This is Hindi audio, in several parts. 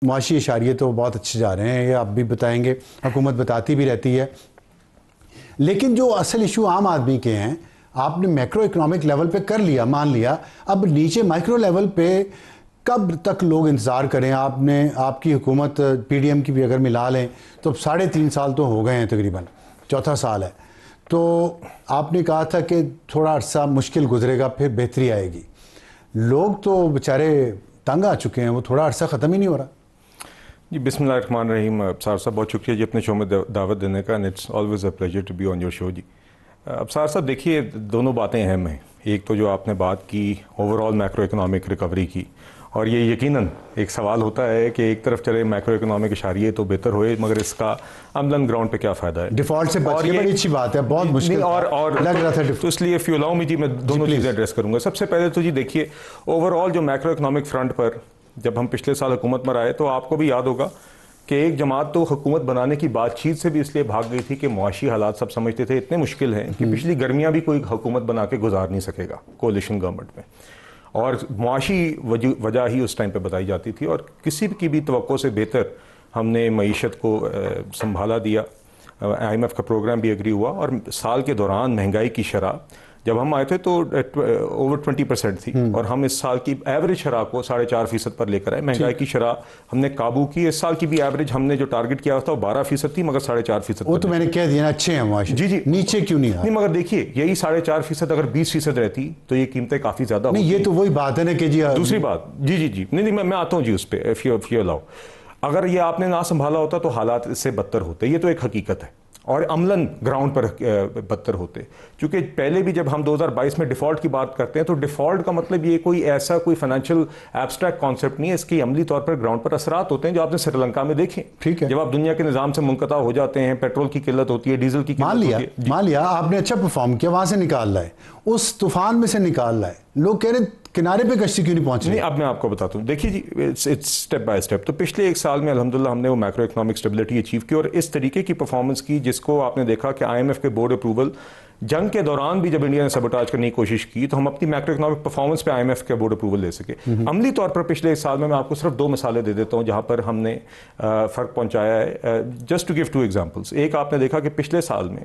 मुआशी इशारे तो बहुत अच्छे जा रहे हैं, ये आप भी बताएंगे, हुकूमत बताती भी रहती है। लेकिन जो असल इशू आम आदमी के हैं, आपने मैक्रो इकोनॉमिक लेवल पे कर लिया, मान लिया, अब नीचे माइक्रो लेवल पे कब तक लोग इंतज़ार करें? आपकी हुकूमत पीडीएम की भी अगर मिला लें तो 3.5 साल तो हो गए हैं, तकरीबन चौथा साल है। तो आपने कहा था कि थोड़ा अरसा मुश्किल गुजरेगा, फिर बेहतरी आएगी। लोग तो बेचारे तंग आ चुके हैं, वो थोड़ा अरसा ख़त्म ही नहीं हो रहा। जी बिस्मिल्लाहिर्रहमानिर्रहीम। अब्सार साहब बहुत शुक्रिया जी अपने शो में दावत देने का, and it's always a pleasure to be on your show ji. Absar साहब देखिए, दोनों बातें अहम हैं। एक तो जो आपने बात की ओवरऑल मैक्रो इकोनॉमिक रिकवरी की, और ये यकीनन एक सवाल होता है कि एक तरफ चले मैक्रो इकोनॉमिक इशारे तो बेहतर होए, मगर इसका अमलन ग्राउंड पे क्या फ़ायदा है? डिफॉल्ट से बच गए, बड़ी अच्छी बात है, बहुत मुश्किल और लग रहा था। तो इसलिए इफ यू अलाउ मी जी, मैं दोनों चीज़ें एड्रेस करूँगा। सबसे पहले तो जी देखिए, ओवरऑल जो मैक्रो इकोनॉमिक फ्रंट पर जब हम पिछले साल हुकूमत में आए तो आपको भी याद होगा कि एक जमात तो हुकूमत बनाने की बातचीत से भी इसलिए भाग गई थी कि मुआशी हालात सब समझते थे इतने मुश्किल हैं कि पिछली गर्मियां भी कोई हुकूमत बना के गुजार नहीं सकेगा कोalition गवर्नमेंट में, और मुआशी वजह ही उस टाइम पे बताई जाती थी। और किसी की भी तवक्को से बेहतर हमने मईशत को संभाला दिया। IMF का प्रोग्राम भी एग्री हुआ, और साल के दौरान महंगाई की शरह जब हम आए थे तो ओवर 20% थी, और हम इस साल की एवरेज शरह को 4.5% पर लेकर आए। महंगाई की शरह हमने काबू की। इस साल की भी एवरेज हमने जो टारगेट किया था वो 12% थी, मगर 4.5%। वो तो मैंने कह दिया, अच्छे हैं मुआशी। जी जी, नीचे क्यों नहीं? नहीं मगर देखिए, यही 4.5% अगर 20% रहती तो ये कीमतें काफी ज्यादा नहीं, ये तो वही बात है ना कि जी। दूसरी बात, जी जी जी, नहीं मैं आता हूँ जी उस पर, इफ यू अलाउ। अगर ये आपने ना संभाला होता तो हालात इससे बदतर होते, ये तो एक हकीकत है, और अमलन ग्राउंड पर बदतर होते। क्योंकि पहले भी जब हम 2022 में डिफ़ॉल्ट की बात करते हैं तो डिफ़ॉल्ट का मतलब ये कोई ऐसा कोई फाइनेंशियल एब्स्ट्रैक्ट कॉन्सेप्ट नहीं है, इसकी अमली तौर पर ग्राउंड पर असरात होते हैं जो आपने श्रीलंका में देखे। ठीक है, जब आप दुनिया के निज़ाम से मुनक़ता हो जाते हैं, पेट्रोल की किल्लत होती है, डीजल की किल्लत होती है। मान लिया आपने अच्छा परफॉर्म किया, वहां से निकाल लाए, उस तूफान में से निकाल लाए, लोग कह रहे किनारे पे कश्ती क्यों नहीं पहुंची? नहीं, अब मैं आपको बताता हूँ। देखिए जी, इट्स स्टेप बाय स्टेप। तो पिछले एक साल में अल्हम्दुलिल्लाह हमने वो मैक्रो इकोनॉमिक स्टेबिलिटी अचीव की, और इस तरीके की परफॉर्मेंस की जिसको आपने देखा कि IMF के बोर्ड अप्रूवल, जंग के दौरान भी जब इंडिया ने सबोटाज करने की कोशिश की तो हम अपनी मैक्रो इकोनॉमिक परफॉर्मेंस पे IMF के बोर्ड अप्रूवल ले सके। अमली तौर पर पिछले एक साल में मैं आपको सिर्फ 2 मिसालें दे देता हूँ जहाँ पर हमने फ़र्क पहुँचाया है। Just to give 2 examples. एक, आपने देखा कि पिछले साल में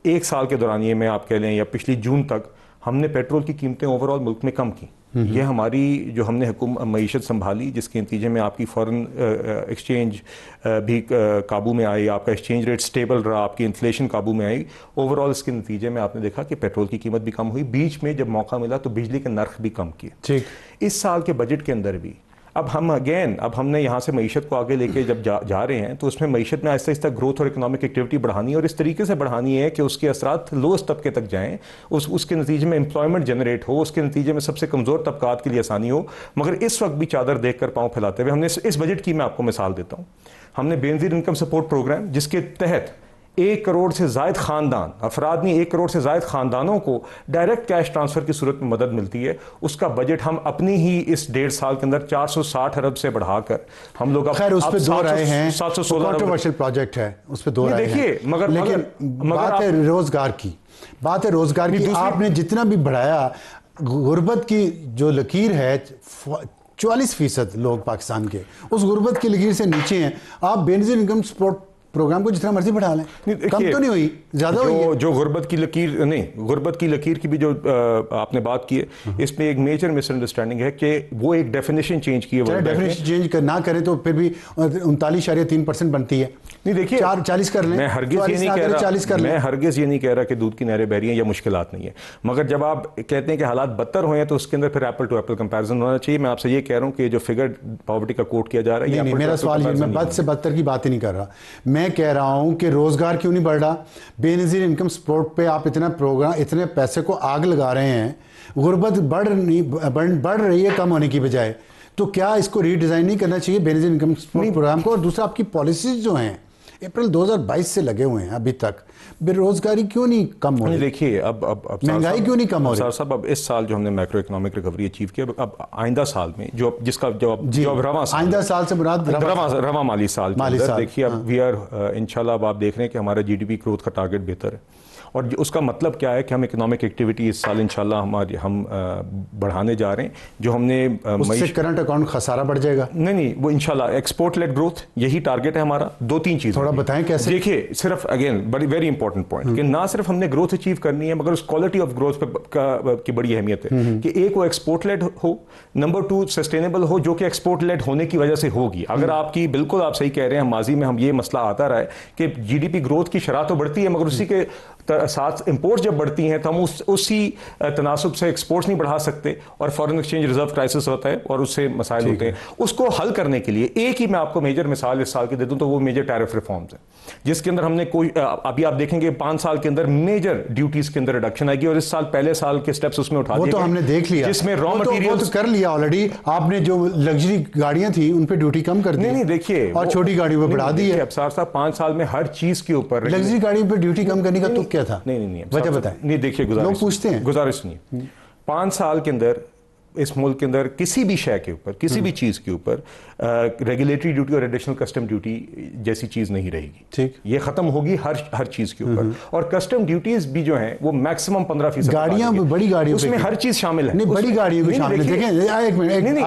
एक साल के दौरान, ये मैं आप कह लें या पिछली जून तक, हमने पेट्रोल की कीमतें ओवरऑल मुल्क में कम की। ये हमारी जो हमने मईशत संभाली, जिसके नतीजे में आपकी फॉरेन एक्सचेंज भी काबू में आई, आपका एक्सचेंज रेट स्टेबल रहा, आपकी इन्फ्लेशन काबू में आई। ओवरऑल इसके नतीजे में आपने देखा कि पेट्रोल की कीमत भी कम हुई। बीच में जब मौका मिला तो बिजली के नर्ख भी कम किए। ठीक, इस साल के बजट के अंदर भी अब हमने यहाँ से मईशत को आगे लेके जब जा रहे हैं तो उसमें मईशत में आहिस्ता आहिस्ता ग्रोथ और इकोनॉमिक एक्टिविटी बढ़ानी है, और इस तरीके से बढ़ानी है कि उसके असरात लोएस्ट तबके तक जाएं, उसके नतीजे में एम्प्लॉयमेंट जनरेट हो, उसके नतीजे में सबसे कमज़ोर तबकात के लिए आसानी हो। मगर इस वक्त भी चादर देख कर पाँव फैलाते हुए हमने इस बजट की मैं आपको मिसाल देता हूँ। हमने बेनज़ीर इनकम सपोर्ट प्रोग्राम, जिसके तहत 1 करोड़ से ज़ायद ख़ानदान, अफराद नहीं 1 करोड़ से ज़ायद ख़ानदानों को डायरेक्ट कैश ट्रांसफ़र की सूरत में मदद मिलती है। उसका बजट हम अपनी ही इस 1.5 साल के अंदर 460 अरब से बढ़ाकर हम लोग खैर उस पे 2 राय हैं, 716 कंट्रोवर्शियल प्रोजेक्ट है, उस पे 2 राय हैं। देखिए, मगर बात है रोजगार की, आपने जितना भी बढ़ाया, गुर्बत की जो लकीर है 44% लोग पाकिस्तान के उस गुर्बत की लकीर से नीचे हैं। आप बेनज़ीर इनकम सपोर्ट प्रोग्राम को जितना मर्जी बढ़ा लें, कम तो नहीं हुई, ज्यादा हुई है। जो गुर्बत की लकीर नहीं, गुर्बत की लकीर की भी जो आपने बात की है, इसमें एक मेजर मिसअंडरस्टैंडिंग है कि वो एक डेफिनेशन चेंज की है। डेफिनेशन चेंज ना करें तो फिर भी 39.3% बनती है। नहीं देखिए, 40 कर लें, मैं हरगिज़ ये नहीं कह रहा कि दूध की नहरें बह रही हैं या मुश्किलात नहीं है, मगर जब आप कहते हैं कि हालात बदतर हुए हैं तो उसके अंदर फिर एप्पल टू एप्पल कंपैरिजन होना चाहिए। मैं आपसे ये कह रहा हूँ कि जो फिगर पॉवर्टी का कोट किया जा रहा है, मेरा सवाल ये, मैं बद से बदतर की बात ही नहीं कर रहा, मैं कह रहा हूं कि रोजगार क्यों नहीं बढ़ रहा? बेनज़ीर इनकम सपोर्ट पे आप इतने पैसे को आग लगा रहे हैं, गुर्बत बढ़ रही है कम होने की बजाय, तो क्या इसको रीडिज़ाइन नहीं करना चाहिए बेनज़ीर इनकम सपोर्ट प्रोग्राम को? और दूसरा, आपकी पॉलिसीज जो हैं अप्रैल 2022 से लगे हुए हैं, अभी तक बेरोजगारी क्यों नहीं कम हो रही? देखिए, अब महंगाई क्यों नहीं कम हो रही? साहब, अब इस साल जो हमने मैक्रो इकोनॉमिक रिकवरी अचीव किया, अब आइंदा साल में जो रवा साल, आइंदा साल से मुराद रवा माली साल, देखिए अब वी आर इंशाल्लाह, अब आप देख रहे हैं कि हमारा GDP ग्रोथ का टारगेट बेहतर है, और उसका मतलब क्या है कि हम इकोनॉमिक एक्टिविटी इस साल इंशाल्लाह हम बढ़ाने जा रहे हैं। जो हमने उससे करंट अकाउंट खसारा बढ़ जाएगा? नहीं, वो इंशाल्लाह एक्सपोर्ट लेड ग्रोथ, यही टारगेट है हमारा। 2-3 चीज़ थोड़ा बताएं कैसे। देखिए, सिर्फ अगेन बड़ी वेरी इंपॉर्टेंट पॉइंट कि ना सिर्फ हमने ग्रोथ अचीव करनी है, मगर उस क्वालिटी ऑफ ग्रोथ की बड़ी अहमियत है कि एक वो एक्सपोर्ट लेड हो, नंबर 2 सस्टेनेबल हो, जो कि एक्सपोर्ट लेड होने की वजह से होगी। अगर आपकी, बिल्कुल आप सही कह रहे हैं, माजी में हम ये मसला आता रहा है कि जीडीपी ग्रोथ की शरह तो बढ़ती है, मगर उसी के साथ इंपोर्ट जब बढ़ती हैं तो हम उसी तनासुब से एक्सपोर्ट्स नहीं बढ़ा सकते और फॉरेन एक्सचेंज रिजर्व क्राइसिस होता है और उससे मसाइल होते हैं। उसको हल करने के लिए एक ही मैं आपको मेजर मिसाल इस साल की दे दूं तो वो मेजर टैरिफ रिफॉर्म्स है, जिसके अंदर हमने कोई अभी आप देखेंगे 5 साल के अंदर मेजर ड्यूटीज के अंदर रिडक्शन आएगी और इस साल पहले साल के स्टेप्स उसमें उठा दिए। वो तो हमने देख लिया, जिसमें रॉ मटेरियल्स कर लिया ऑलरेडी। आपने जो लग्जरी गाड़ियां थी उन पे ड्यूटी कम कर दी। नहीं, देखिए, और छोटी गाड़ियों पे बढ़ा दी है। अफसार साहब 5 साल में हर चीज के ऊपर लग्जरी गाड़ियों पे ड्यूटी कम करने का तो क्या था? नहीं, वजह बताएं। नहीं, देखिए, लोग पूछते हैं, गुजारिश नहीं। 5 साल के अंदर इस मुल्क के अंदर किसी भी शय के ऊपर, किसी भी चीज के ऊपर रेगुलेटरी ड्यूटी और एडिशनल कस्टम ड्यूटी जैसी चीज नहीं रहेगी। ठीक, ये खत्म होगी हर चीज के ऊपर। और कस्टम ड्यूटीज भी जो हैं वो मैक्सिमम 15%। गाड़ियां, बड़ी गाड़ियों उसमें हर चीज शामिल है। नहीं, बड़ी गाड़ियों को शामिल है। देखें, एक मिनट,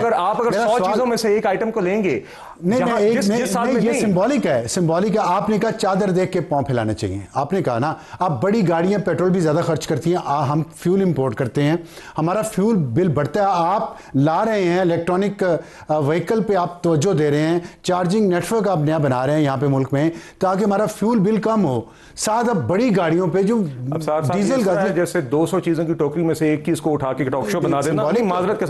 आप अगर 100 चीजों में से एक आइटम को लेंगे, ये सिंबॉलिक है। सिंबॉलिक है। आपने कहा चादर देख के पांव फैलाने चाहिए। आपने कहा ना, आप बड़ी गाड़ियां पेट्रोल भी ज्यादा खर्च करती हैं, हम फ्यूल इंपोर्ट करते हैं, हमारा फ्यूल बिल बढ़ता है। आप ला रहे हैं इलेक्ट्रॉनिक व्हीकल पे, आप तवज्जो दे रहे हैं, चार्जिंग नेटवर्क आप नया बना रहे हैं यहाँ पे मुल्क में ताकि हमारा फ्यूल बिल कम हो। साथ अब बड़ी गाड़ियों पे जो डीजल गाड़ी, जैसे 200 चीजों की टोकरी में से एक चीज को उठा के टॉक शो बना देना, माजरत के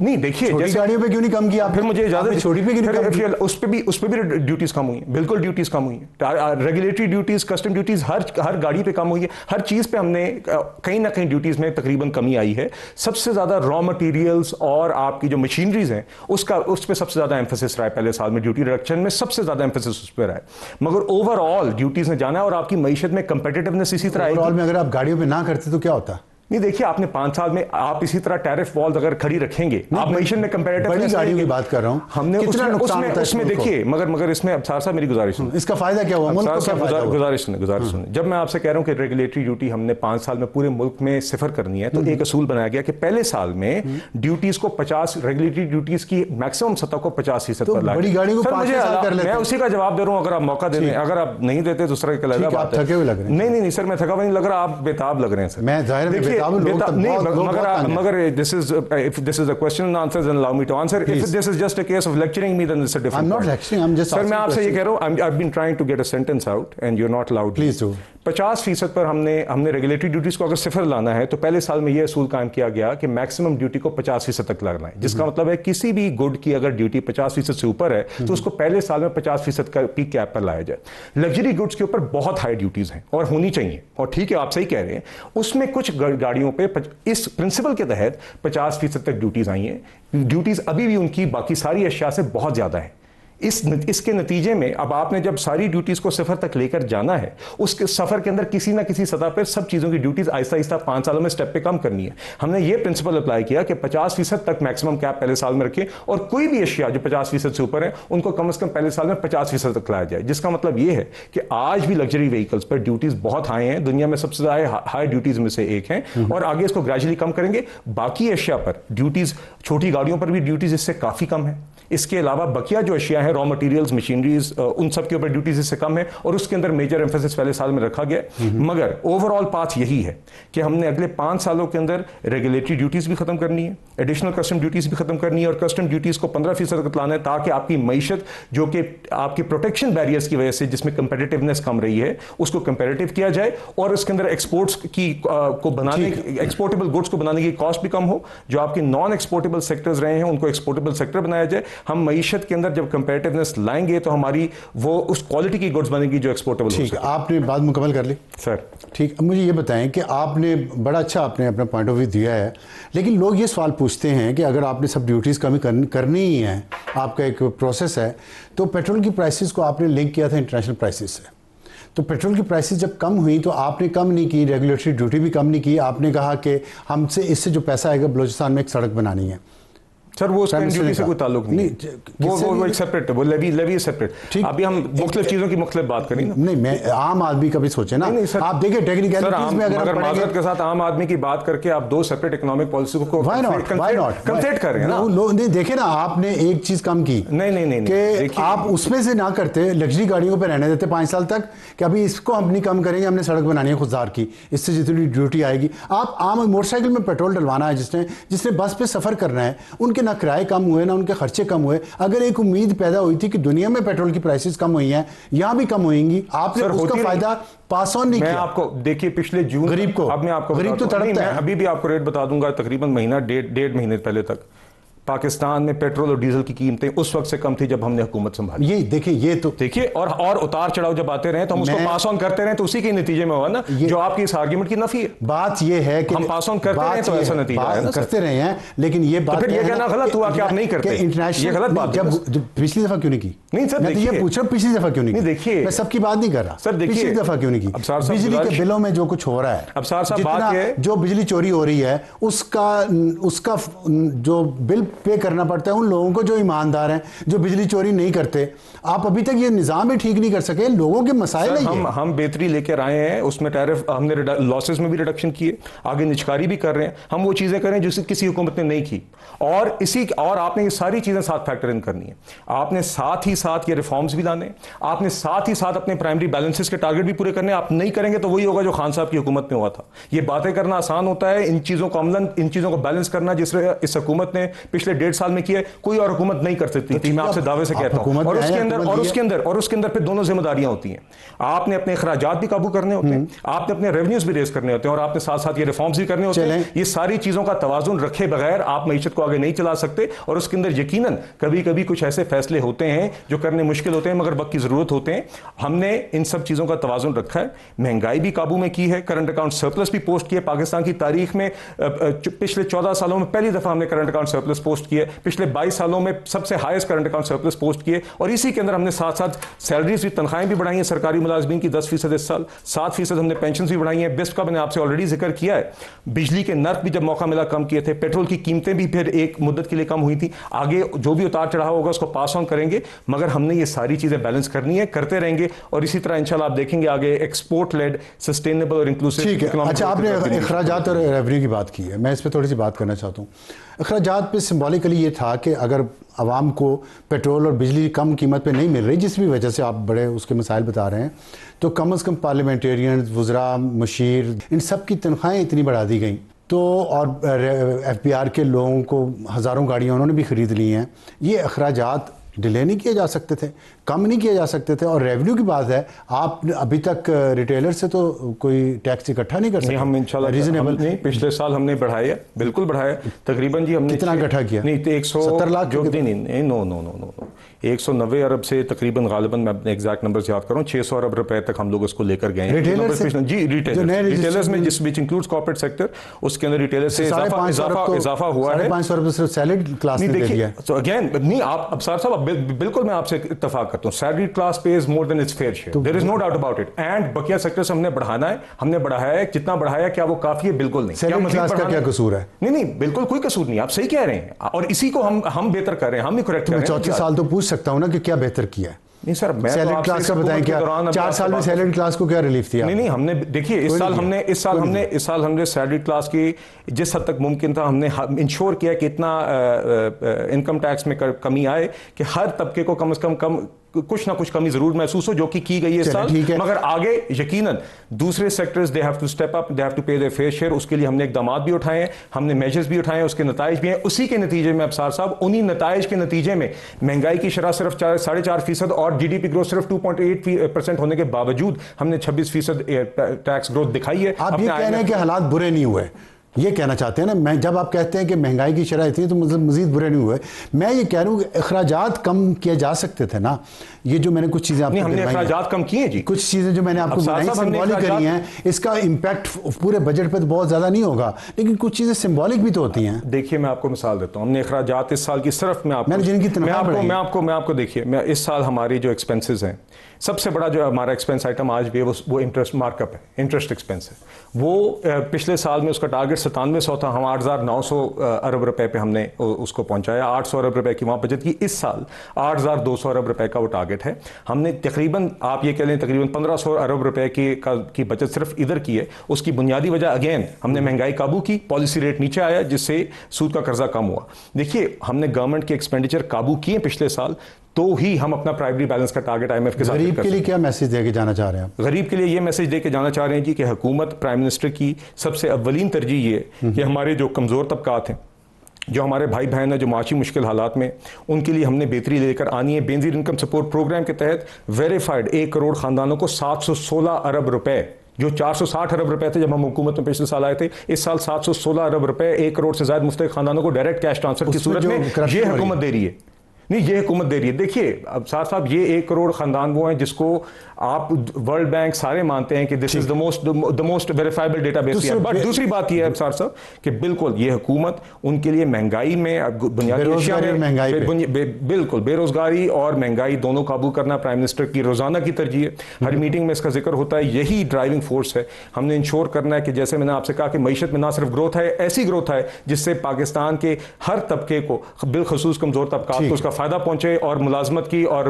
नहीं, देखिए, गाड़ियों पे क्यों नहीं कम किया? फिर मुझे इजाजत, छोटी पे क्यों? उस पे भी ड्यूटीज कम हुई है, बिल्कुल ड्यूटीज कम हुई है। रेगुलेटरी ड्यूटीज, कस्टम ड्यूटीज हर गाड़ी पे कम हुई है। हर चीज पे हमने कहीं ना कहीं ड्यूटीज में तकरीबन कमी आई है। सबसे ज्यादा रॉ मटेरियल्स और आपकी जो मशीनरीज हैं उस पर सबसे ज्यादा एम्फेसिस रहा है पहले साल में। ड्यूटी रिडक्शन में सबसे ज्यादा एम्फेसिस उस पर रहा है, मगर ओवरऑल ड्यूटीज ने जाना है और आपकी मईशत में कंपेटिटिवनेस इसी तरह ओवरऑल में अगर आप गाड़ियों पे ना करते तो क्या होता? नहीं, देखिए, आपने 5 साल में आप इसी तरह टैरिफ वॉल्स अगर खड़ी रखेंगे, आप मिशन में कंपैरेटिव बड़ी गाड़ियों की बात कर रहा हूं, हमने उसमें देखिए, मगर इसमें अफसार साहब मेरी गुजारिश है, इसका फायदा क्या हुआ मुल्क को? गुजारिश सुने। जब मैं आपसे कह रहा हूं कि रेगुलेटरी ड्यूटी हमने 5 साल में पूरे मुल्क में सिफर करनी है, तो एक असूल बनाया गया कि पहले साल में ड्यूटीज को 50, रेगुलेटरी ड्यूटीज की मैक्सिमम सतह को 50% पर लाए। बड़ी गाड़ियों को 5 साल कर लेते हैं। मैं उसी का जवाब दे रहा हूं, अगर आप मौका दे दें। अगर आप नहीं देते दूसरा थके हुए लग रहे हैं। नहीं सर, मैं थका हुआ नहीं लग रहा, आप बेताब लग रहे हैं सर। मैं जाहिर है बेताब मगर this is if this is a question and answer, then allow me to answer. If this is just a case of lecturing me, then it's a different. I'm not lecturing. I'm just. Sir, मैं आपसे ये कह रहा हूँ, I've been trying to get a sentence out, and you're not allowed. Please do. 50% पर हमने रेगुलेटरी ड्यूटीज को अगर सिफर लाना है तो पहले साल में यह असूल कायम किया गया कि मैक्सिमम ड्यूटी को 50% तक लाना है, जिसका मतलब है किसी भी गुड की अगर ड्यूटी 50% से ऊपर है तो उसको पहले साल में 50% का पीक कैप पर लाया जाए। लग्जरी गुड्स के ऊपर बहुत हाई ड्यूटीज हैं और होनी चाहिए, और ठीक है, आप सही कह रहे हैं। उसमें कुछ गाड़ियों पे इस प्रिंसिपल के तहत 50% तक ड्यूटीज आई हैं। ड्यूटीज अभी भी उनकी बाकी सारी अशिया से बहुत ज्यादा है। इसके नतीजे में अब आपने जब सारी ड्यूटीज को सफर तक लेकर जाना है, उसके सफर के अंदर किसी ना किसी सतह पर सब चीजों की ड्यूटीज आहिस्ता आहिस्ता 5 सालों में स्टेप पे कम करनी है। हमने ये प्रिंसिपल अप्लाई किया कि 50% तक मैक्सिमम कैप पहले साल में रखें और कोई भी अशिया जो 50% से ऊपर है उनको कम से कम पहले साल में 50% तक लाया जाए। जिसका मतलब ये है कि आज भी लग्जरी व्हीकल्स पर ड्यूटीज बहुत हाई हैं, दुनिया में सबसे ज्यादा हाई ड्यूटीज में से एक हैं, और आगे इसको ग्रेजुअली कम करेंगे। बाकी अशिया पर ड्यूटीज, छोटी गाड़ियों पर भी ड्यूटीज इससे काफी कम है। इसके अलावा बकिया जो अशिया है, रॉ मटेरियल्स, मशीनरीज, उन सब के ऊपर ड्यूटीज इससे कम है और उसके अंदर मेजर एम्फेसिस पहले साल में रखा गया। मगर ओवरऑल पाथ यही है कि हमने अगले 5 सालों के अंदर रेगुलेटरी ड्यूटीज भी खत्म करनी है, एडिशनल कस्टम ड्यूटीज भी खत्म करनी है और कस्टम ड्यूटीज को 15% तक लाना है, ताकि आपकी मईशत जो कि आपकी प्रोटेक्शन बैरियर्स की वजह से जिसमें कंपेटिटिवनेस कम रही है उसको कंपेरेटिव किया जाए और उसके अंदर एक्सपोर्ट्स की को बनाने, एक्सपोर्टेबल गुड्स को बनाने की कॉस्ट भी कम हो। जो आपके नॉन एक्सपोर्टेबल सेक्टर्स रहे हैं उनको एक्सपोर्टेबल सेक्टर बनाया जाए। हम मईशत के अंदर जब कंपेरेटिवनेस लाएंगे तो हमारी वो उस क्वालिटी की गुड्स बनेगी जो एक्सपोर्टेबल हो। ठीक है, आपने बात मुकम्मल कर ली सर। ठीक, अब मुझे ये बताएं कि आपने बड़ा अच्छा आपने अपना पॉइंट ऑफ व्यू दिया है, लेकिन लोग ये सवाल पूछते हैं कि अगर आपने सब ड्यूटीज़ कमी करनी ही है, आपका एक प्रोसेस है, तो पेट्रोल की प्राइसेस को आपने लिंक किया था इंटरनेशनल प्राइसेस से। तो पेट्रोल की प्राइसेस जब कम हुई तो आपने कम नहीं की, रेगुलेटरी ड्यूटी भी कम नहीं की, आपने कहा कि हमसे इससे जो पैसा आएगा बलूचिस्तान में एक सड़क बनानी है। सर वो स्टैंप ड्यूटी से कोई ताल्लुक नहीं, वो एक सेपरेट है, वो लेवी सेपरेट। अभी हम मुख्तलिफ चीजों की मुख्तलिफ बात करें ना। नहीं, मैं आम आदमी का भी सोचे ना। आप देखिए टेक्निकलिटीज में अगर माजरत के साथ आम आदमी की बात करके आप दो सेपरेट इकोनॉमिक पॉलिसी को कंफ्लेट कर रहे हैं ना। नहीं देखे ना, आपने एक चीज कम की, नहीं कि आप उसमें से ना करते, लग्जरी गाड़ियों पे रहने देते 5 साल तक कि अभी इसको हम नहीं कम करेंगे, हमने सड़क बनानी है खुददार की, इससे जितनी ड्यूटी आएगी। आप आम मोटरसाइकिल में पेट्रोल डलवाना है, जिसने बस पे सफर करना है, उनके ना किराए कम हुए ना उनके खर्चे कम हुए। अगर एक उम्मीद पैदा हुई थी कि दुनिया में पेट्रोल की प्राइसेस कम हुई हैं, यहां भी कम होंगी, आपने उसका फायदा पास ऑन नहीं किया। आपको देखिए पिछले जून गरीब को, अब मैं आपको गरीब तो तड़पता है। अभी भी आपको रेट बता दूंगा, तकरीबन महीना डेढ़ महीने पहले तक पाकिस्तान में पेट्रोल और डीजल की कीमतें उस वक्त से कम थी जब हमने हुकूमत संभाली। ये देखिए, ये तो देखिए, और उतार चढ़ाव जब आते रहे तो हम उसको पास ऑन करते रहे, तो उसी के नतीजे में हुआ ना जो आपकी इस आर्गुमेंट की नफी है। बात ये है कि हम पास ऑन करते रहे तो ऐसा नतीजा है ना, करते रहे हैं। लेकिन ये बात ये कहना गलत हुआ कि आप नहीं करते, इंटरनेशनल गलत बात। जब पिछली दफा क्यों नहीं की? नहीं सर, मैं तो ये पूछ रहा हूं पिछली दफा क्यों नहीं की? देखिए, मैं सबकी बात नहीं कर रहा सर। देखिए पिछली दफा क्यों नहीं की? बिजली के बिलों में जो कुछ हो रहा है, अब साहब बात है जो बिजली चोरी हो रही है, उसका जो बिल पे करना पड़ता है उन लोगों को जो ईमानदार हैं, जो बिजली चोरी नहीं करते। आप अभी तक ये निजाम ही ठीक नहीं कर सके, लोगों के मसाइल है। हम बेहतरी लेकर आए हैं, उसमें टैरिफ हमने लॉसेस में भी रिडक्शन किए, आगे निचकारी भी कर रहे हैं। हम वो चीजें करें जो किसी हुकूमत ने नहीं की, और आपने ये सारी चीजें साथ फैक्टर इन करनी है। आपने साथ ही साथ ये रिफॉर्म्स भी लाने, आपने साथ ही साथ अपने प्राइमरी बैलेंसेस के टारगेट भी पूरे करने। आप नहीं करेंगे तो वही होगा जो खान साहब की हुकूमत में हुआ था। ये बातें करना आसान होता है, इन चीजों को अमलन, इन चीजों को बैलेंस करना जिससे इस हुकूमत ने पिछले 1.5 साल में किया, कोई और हुकूमत नहीं कर सकती थी। मैं आपसे दावे से कहता हूं। और उसके अंदर फिर दोनों जिम्मेदारियां होती हैं। आपने अपने अखराजात भी काबू करने होते हैं, आपने अपने रेवेन्यूज भी रेज करने होते हैं, और आपने साथ साथ ये रिफॉर्म्स भी करने होते हैं। ये सारी चीजों का तवाजुन रखे बगैर आप मईशत को आगे नहीं चला सकते। और उसके अंदर यकीनन कभी कभी कुछ ऐसे फैसले होते हैं जो करने मुश्किल होते हैं, मगर वक्त की जरूरत होते हैं। हमने इन सब चीजों का तवाजुन रखा है, महंगाई भी काबू में की है, करंट अकाउंट सरप्लस भी पोस्ट किए। पाकिस्तान की तारीख में पिछले 14 सालों में पहली दफा हमने करंट अकाउंट सरप्लस पोस्ट किए, पिछले 22 सालों में सबसे highest current account surplus post किए। और इसी के अंदर हमने साथ साथ सैलरीज भी, तनख्वाहें भी बढ़ाई हैं सरकारी मुलाजमीन की 10% इस साल, 7% हमने पेंशन भी बढ़ाई हैं। बेस्ट का मैंने आपसे ऑलरेडी जिक्र किया है। बिजली के नर्क भी जब मौका मिला कम किए थे, पेट्रोल की कीमतें भी फिर एक मुद्दत के लिए कम हुई थी। आगे जो भी उतार चढ़ाव होगा उसको पास ऑन करेंगे, मगर हमने ये सारी चीजें बैलेंस करनी है, करते रहेंगे। और इसी तरह इंशाल्लाह आप देखेंगे आगे एक्सपोर्ट लेड सस्टेनेबल और इंक्लूसिव इकोनॉमी। अच्छा, आपने अखराजात और रेवेन्यू की बात की है, मैं इस पर थोड़ी सी बात करना चाहता हूँ। अखराजात पे सिंबॉलिकली ये था कि अगर आवाम को पेट्रोल और बिजली कम कीमत पे नहीं मिल रही, जिस भी वजह से आप बड़े उसके मसाइल बता रहे हैं, तो कम से कम पार्लियामेंटेरियन, वज़रा, मुशीर, इन सब की तनख्वाहें इतनी बढ़ा दी गई। तो और FBR के लोगों को हज़ारों गाड़ियाँ उन्होंने भी ख़रीद ली हैं। ये अखराजात डिले नहीं किए जा सकते थे, कम नहीं किए जा सकते थे। और रेवेन्यू की बात है, आप अभी तक रिटेलर से तो कोई टैक्स इकट्ठा नहीं कर सकते। हम इंशाल्लाह रीजनेबल नहीं, पिछले साल हमने बढ़ाया, बिल्कुल बढ़ाया तकरीबन जी। हमने कितना इकट्ठा किया? नहीं, 170 लाख जो नहीं, नो 190 अरब से तकरीबन गालिबन, मैं अपने एग्जैक्ट नंबर्स याद करूं, 600 अरब रुपए तक हम लोग उसको लेकर गए हैं। जी, रिटेलर्स में जिस इंक्लूड्स कॉर्पोरेट सेक्टर, उसके अंदर रिटेलर से इजाफा हुआ है। 500 अरब सिर्फ सैलरी क्लास ने दे दिया। तो अगेन नहीं, आप अब साहब बिल्कुल मैं आपसे इत्तेफाक करता हूं, salary class pays more than its fair share, there is no doubt about it. And बकिया सेक्टर से हमने बढ़ाना है, हमने बढ़ाया है। कितना बढ़ाया, क्या वो काफी है? बिल्कुल नहीं। सैलरी क्लास का क्या कसूर है? नहीं, बिल्कुल कोई कसूर नहीं, आप सही कह रहे हैं। और इसी को हम बेहतर कर रहे हैं, हम भी करेक्ट कर रहे हैं। मैं 34 साल तो पूछ सकता हूं ना कि क्या बेहतर किया है? नहीं सर, मैं सैलरी क्लास का बताएं, क्या 4 साल में सैलरी क्लास को क्या रिलीफ दिया? नहीं, हमने देखिए इस साल हमने सैलरी क्लास की जिस हद तक मुमकिन था हमने इंश्योर किया कि इतना इनकम टैक्स में कमी आए कि हर तबके को कम से कम कुछ ना कुछ कमी जरूर महसूस हो, जो कि की गई है इस साल। मगर आगे यकीनन दूसरे sectors they have to step up, they have to pay their fair share. उसके लिए हमने इकदाम भी उठाए हैं, हमने मेजर्स भी उठाए हैं, उसके नताइज भी हैं। उसी के नतीजे में अफसार साहब, उन्हीं नताइज के नतीजे में महंगाई की शरह सिर्फ 4.5% और GDP ग्रोथ सिर्फ 2.8% होने के बावजूद हमने 26% टैक्स ग्रोथ दिखाई है। आप ये कह रहे हैं कि हालात बुरे नहीं हुए, ये कहना चाहते हैं ना? मैं जब आप कहते हैं कि महंगाई की शरह इतनी, तो मतलब मजीद बुरे नहीं हुए। मैं ये कह रहा हूँ कि अखराजात कम किए जा सकते थे ना। ये जो मैंने कुछ चीजें आपको हमने अखराजात कम किए जी, कुछ चीजें जो मैंने आपको सिंबॉलिक करी हैं, इसका इम्पैक्ट पूरे बजट पे तो बहुत ज्यादा नहीं होगा, लेकिन कुछ चीजें सिंबॉलिक भी तो होती हैं। देखिए मैं आपको मिसाल देता हूँ, हमने अखराजात इस साल की सिर्फ मैं आपको देखिए, मैं इस साल हमारी जो एक्सपेंसेस हैं, सबसे बड़ा जो हमारा एक्सपेंस आइटम आज भी है वो इंटरेस्ट मार्कअप है, इंटरेस्ट एक्सपेंस है। वो पिछले साल में उसका टारगेट 9700 था, हम 8,900 अरब रुपए पे हमने उसको पहुंचाया, 800 अरब रुपए की वहाँ बचत की। इस साल 8,200 अरब रुपए का वो टारगेट है। हमने तकरीबन, आप ये कह लें, तकरीबन 1,500 अरब रुपए की बचत सिर्फ इधर की है। उसकी बुनियादी वजह अगेन हमने महंगाई काबू की, पॉलिसी रेट नीचे आया, जिससे सूद का कर्जा कम हुआ। देखिए, हमने गवर्नमेंट के एक्सपेंडिचर काबू किए पिछले साल, तो ही हम अपना प्राइमरी बैलेंस का टारगेट IMF के साथ। गरीब के लिए क्या मैसेज देके जाना चाह रहे हैं आप? गरीब के लिए ये मैसेज देके जाना चाह रहे हैं जी कि हुकूमत, प्राइम मिनिस्टर की सबसे अव्वलीन तरजीह ये है कि हमारे जो कमज़ोर तबकात हैं, जो हमारे भाई बहन हैं जो माशी मुश्किल हालात में, उनके लिए हमने बेहतरी लेकर आनी है। बेनजीर इनकम सपोर्ट प्रोग्राम के तहत वेरीफाइड 1 करोड़ खानदानों को 716 अरब रुपए, जो 460 अरब रुपए थे जब हम हुकूमत में पिछले साल आए थे, इस साल 716 अरब रुपए 1 करोड़ से ज्यादा मुस्तहिक खानदानों को डायरेक्ट कैश ट्रांसफर की सूरत में ये हुकूमत दे रही है। नहीं, ये हुकूमत दे रही है। देखिए अब साहब, ये 1 करोड़ खानदान वो हैं जिसको आप, वर्ल्ड बैंक सारे मानते हैं कि this is the most verifiable database. But दूसरी बात ये है साहब कि बिल्कुल ये हुकूमत उनके लिए महंगाई में, बुनियादी अशिया में, बिल्कुल बेरोजगारी और महंगाई दोनों काबू करना प्राइम मिनिस्टर की रोजाना की तरजीह है। हर मीटिंग में इसका जिक्र होता है, यही ड्राइविंग फोर्स है। हमने इंश्योर करना है कि जैसे मैंने आपसे कहा कि मईशत में ना सिर्फ ग्रोथ है, ऐसी ग्रोथ है जिससे पाकिस्तान के हर तबके को, बिलखसूस कमजोर तबका को उसका फायदा पहुंचे, और मुलाजमत की और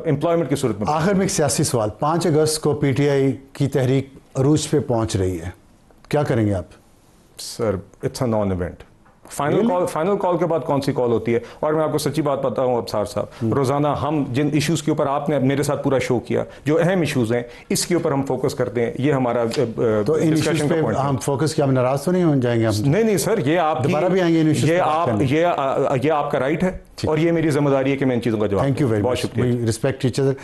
एम्प्लॉयमेंट की सूरत में। आखिर में एक सियासी सवाल, 5 अगस्त को PTI की तहरीक अरूज पे पहुंच रही है, क्या करेंगे आप? Sir, it's a non event. Final call के बाद कौन सी कॉल होती है? और मैं आपको सच्ची बात बताऊं अबसार साहब, रोजाना हम जिन इश्यूज के ऊपर आपने मेरे साथ पूरा शो किया, जो अहम इश्यूज हैं, इसके ऊपर हम फोकस करते हैं। ये हमारा तो इन इश्यूज पे हम फोकस किया, हम नाराज तो नहीं हो जाएंगे? हम नहीं सर, ये आप दोबारा भी आएंगे इन इश्यूज पे। ये आपका राइट है और ये मेरी जिम्मेदारी है कि मैं इन चीजों का जवाब। Thank you very much, respect teacher.